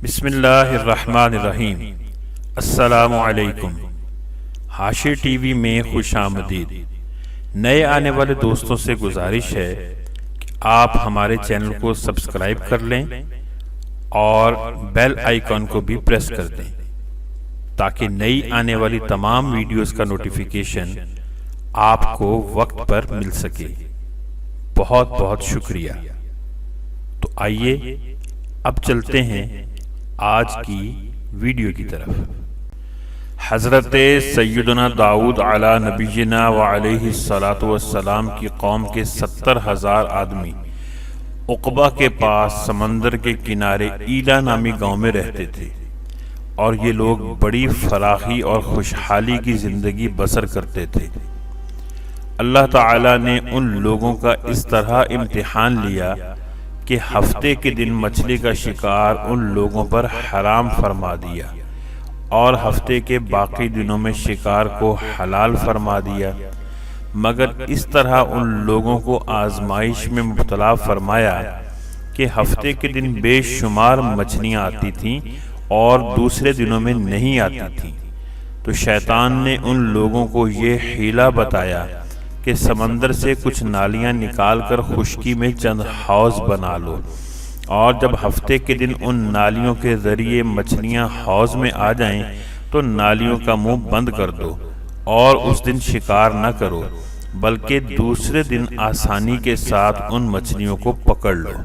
بسم اللہ الرحمن الرحیم۔ السلام علیکم۔ حاشی ٹی وی میں خوش آمدید۔ نئے آنے والے دوستوں سے گزارش ہے کہ آپ ہمارے چینل کو سبسکرائب کر لیں اور بیل آئیکن کو بھی پریس کر دیں تاکہ نئی آنے والی تمام ویڈیوز کا نوٹیفیکیشن آپ کو وقت پر مل سکے۔ بہت بہت شکریہ۔ تو آئیے اب چلتے ہیں آج کی ویڈیو کی طرف۔ حضرت سیدنا داؤد علی نبینا و علیہ الصلاۃ والسلام کی قوم کے 70,000 آدمی عقبہ کے پاس سمندر کے کنارے ایلا نامی گاؤں میں رہتے تھے، اور یہ لوگ بڑی فراخی اور خوشحالی کی زندگی بسر کرتے تھے۔ اللہ تعالیٰ نے ان لوگوں کا اس طرح امتحان لیا کہ ہفتے کے دن مچھلی کا شکار ان لوگوں پر حرام فرما دیا، اور ہفتے کے باقی دنوں میں شکار کو حلال فرما دیا، مگر اس طرح ان لوگوں کو آزمائش میں مبتلا فرمایا کہ ہفتے کے دن بے شمار مچھلیاں آتی تھیں اور دوسرے دنوں میں نہیں آتی تھیں۔ تو شیطان نے ان لوگوں کو یہ حیلہ بتایا کہ سمندر سے کچھ نالیاں نکال کر خشکی میں چند حوض بنا لو، اور جب ہفتے کے دن ان نالیوں کے ذریعے مچھلیاں حوض میں آ جائیں تو نالیوں کا منہ بند کر دو، اور اس دن شکار نہ کرو بلکہ دوسرے دن آسانی کے ساتھ ان مچھلیوں کو پکڑ لو۔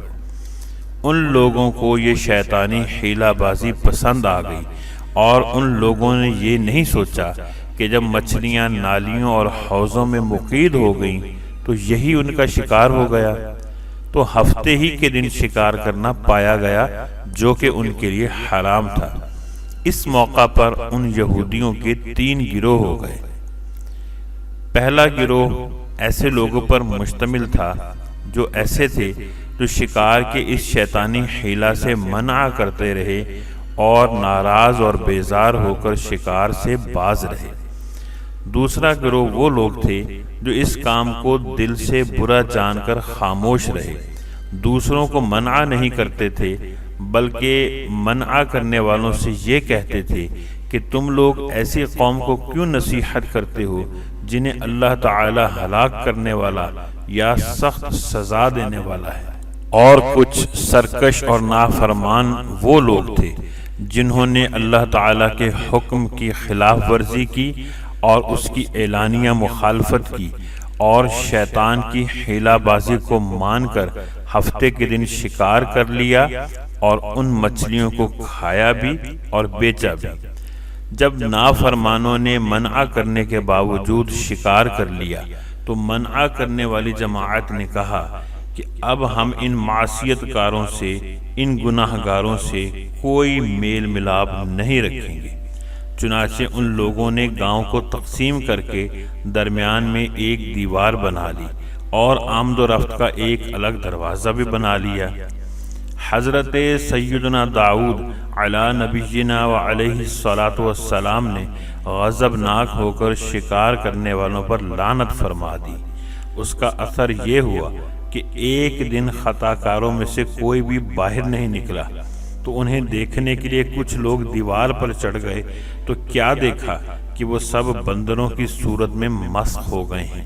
ان لوگوں کو یہ شیطانی حیلہ بازی پسند آ گئی، اور ان لوگوں نے یہ نہیں سوچا کہ جب مچھلیاں نالیوں اور حوضوں میں مقید ہو گئیں تو یہی ان کا شکار ہو گیا۔ تو ہفتے ہی کے دن شکار کرنا پایا گیا جو کہ ان کے لیے حرام تھا۔ اس موقع پر ان یہودیوں کے 3 گروہ ہو گئے۔ پہلا گروہ ایسے لوگوں پر مشتمل تھا جو ایسے تھے جو شکار کے اس شیطانی حیلہ سے منع کرتے رہے اور ناراض اور بیزار ہو کر شکار سے باز رہے۔ دوسرا گروہ وہ لوگ تھے جو اس کام کو دل سے برا جان کر خاموش رہے، دوسروں کو منع نہیں کرتے تھے بلکہ منع کرنے والوں سے یہ کہتے تھے کہ تم لوگ ایسی قوم کو کیوں نصیحت کرتے ہو جنہیں اللہ تعالی ہلاک کرنے والا یا سخت سزا دینے والا ہے۔ اور کچھ سرکش اور نافرمان وہ لوگ تھے جنہوں نے اللہ تعالی کے حکم کی خلاف ورزی کی اور اس کی اعلانیہ مخالفت کی، اور شیطان کی حیلہ بازی کو مان کر ہفتے کے دن شکار کر لیا اور ان مچھلیوں کو کھایا بھی اور بیچا بھی۔ جب نافرمانوں نے منع کرنے کے باوجود شکار کر لیا تو منع کرنے والی جماعت نے کہا کہ اب ہم ان معصیت کاروں سے، ان گناہ گاروں سے کوئی میل ملاپ نہیں رکھیں گے۔ چنانچہ ان لوگوں نے گاؤں کو تقسیم کر کے درمیان میں ایک دیوار بنا لی اور آمد و رفت کا ایک الگ دروازہ بھی بنا لیا۔ حضرت سیدنا داؤد علی نبینا و علیہ الصلاۃ والسلام نے غضبناک ہو کر شکار کرنے والوں پر لعنت فرما دی۔ اس کا اثر یہ ہوا کہ ایک دن خطا کاروں میں سے کوئی بھی باہر نہیں نکلا۔ تو انہیں دیکھنے کے لیے کچھ لوگ دیوار پر چڑھ گئے تو کیا دیکھا کہ وہ سب بندروں کی صورت میں مسخ ہو گئے ہیں۔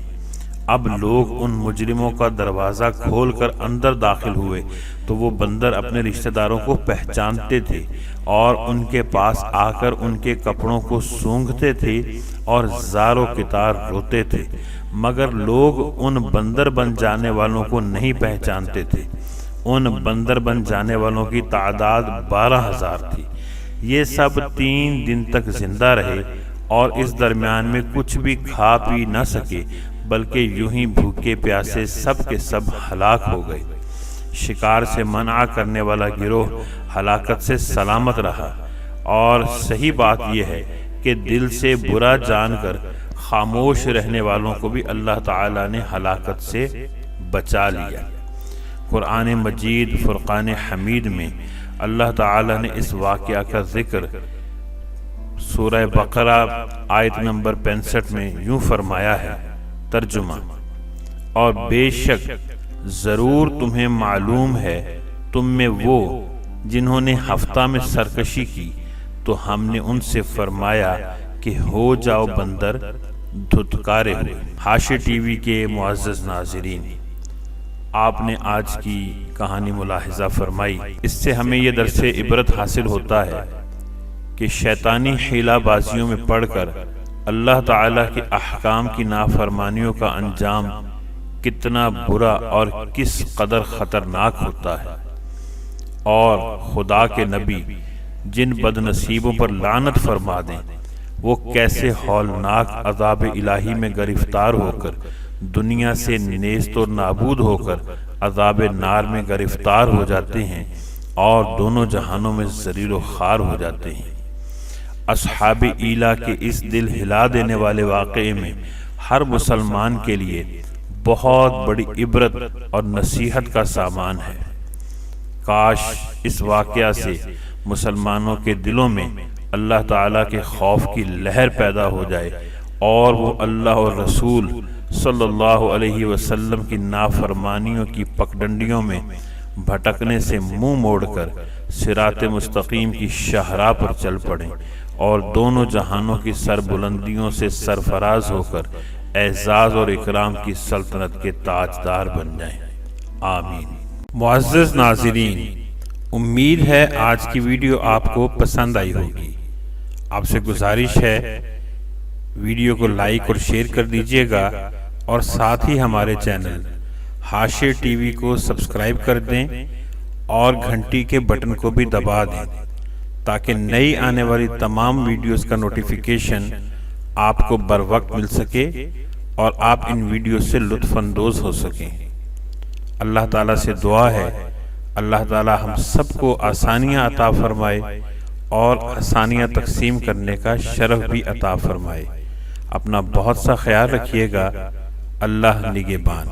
اب لوگ ان مجرموں کا دروازہ کھول کر اندر داخل ہوئے تو وہ بندر اپنے رشتہ داروں کو پہچانتے تھے اور ان کے پاس آ کر ان کے کپڑوں کو سونگھتے تھے اور زار و کتار روتے تھے، مگر لوگ ان بندر بن جانے والوں کو نہیں پہچانتے تھے۔ ان بندر بن جانے والوں کی تعداد 12,000 تھی۔ یہ سب 3 دن تک زندہ رہے اور اس درمیان میں کچھ بھی کھا پی نہ سکے، بلکہ یوں ہی بھوکے پیاسے سب کے سب ہلاک ہو گئے۔ شکار سے منع کرنے والا گروہ ہلاکت سے سلامت رہا، اور صحیح بات یہ ہے کہ دل سے برا جان کر خاموش رہنے والوں کو بھی اللہ تعالی نے ہلاکت سے بچا لیا۔ قرآن مجید فرقان حمید میں اللہ تعالی نے اس واقعہ کا ذکر سورہ بقرہ آیت نمبر 65 میں یوں فرمایا ہے، ترجمہ: اور بے شک ضرور تمہیں معلوم ہے تم میں وہ جنہوں نے ہفتہ میں سرکشی کی تو ہم نے ان سے فرمایا کہ ہو جاؤ بندر دھتکارے ہوئے۔ حاشی ٹی وی کے معزز ناظرین، آپ نے آج کی کہانی ملاحظہ فرمائی۔ اس سے ہمیں یہ درس عبرت حاصل ہوتا ہے کہ شیطانی حیلہ بازیوں میں پڑھ کر اللہ تعالیٰ کے احکام کی نافرمانیوں کا انجام کتنا برا اور کس قدر خطرناک ہوتا ہے، اور خدا کے نبی جن بد نصیبوں پر لعنت فرما دیں وہ کیسے ہولناک عذاب الہی میں گرفتار ہو کر دنیا سے نیست و نابود ہو کر عذاب نار میں گرفتار ہو جاتے ہیں اور دونوں جہانوں میں ذلیل و خوار ہو جاتے ہیں۔ اصحاب ایلا کے اس دل ہلا دینے والے واقعے میں ہر مسلمان کے لیے بہت بڑی عبرت اور نصیحت کا سامان ہے۔ کاش اس واقعہ سے مسلمانوں کے دلوں میں اللہ تعالیٰ کے خوف کی لہر پیدا ہو جائے اور وہ اللہ اور رسول صلی اللہ علیہ وسلم کی نافرمانیوں کی پگڈنڈیوں میں بھٹکنے سے منہ موڑ کر صراط مستقیم کی شاہراہ پر چل پڑیں اور دونوں جہانوں کی سربلندیوں سے سرفراز ہو کر اعزاز اور اکرام کی سلطنت کے تاجدار بن جائیں۔ آمین۔ معزز ناظرین، امید ہے آج کی ویڈیو آپ کو پسند آئی ہوگی۔ آپ سے گزارش ہے ویڈیو کو لائک اور شیئر کر دیجئے گا اور ساتھ ہی ہمارے چینل حاشی ٹی وی کو سبسکرائب کر دیں اور گھنٹی کے بٹن کو بھی دبا دیں تاکہ نئی آنے والی تمام ویڈیوز کا نوٹیفیکیشن آپ کو بر وقت مل سکے اور آپ ان ویڈیوز سے لطف اندوز ہو سکیں۔ اللہ تعالیٰ سے دعا ہے اللہ تعالیٰ ہم سب کو آسانیاں عطا فرمائے اور آسانیاں تقسیم کرنے کا شرف بھی عطا فرمائے۔ اپنا بہت سا خیال رکھیے گا۔ اللہ نگہبان۔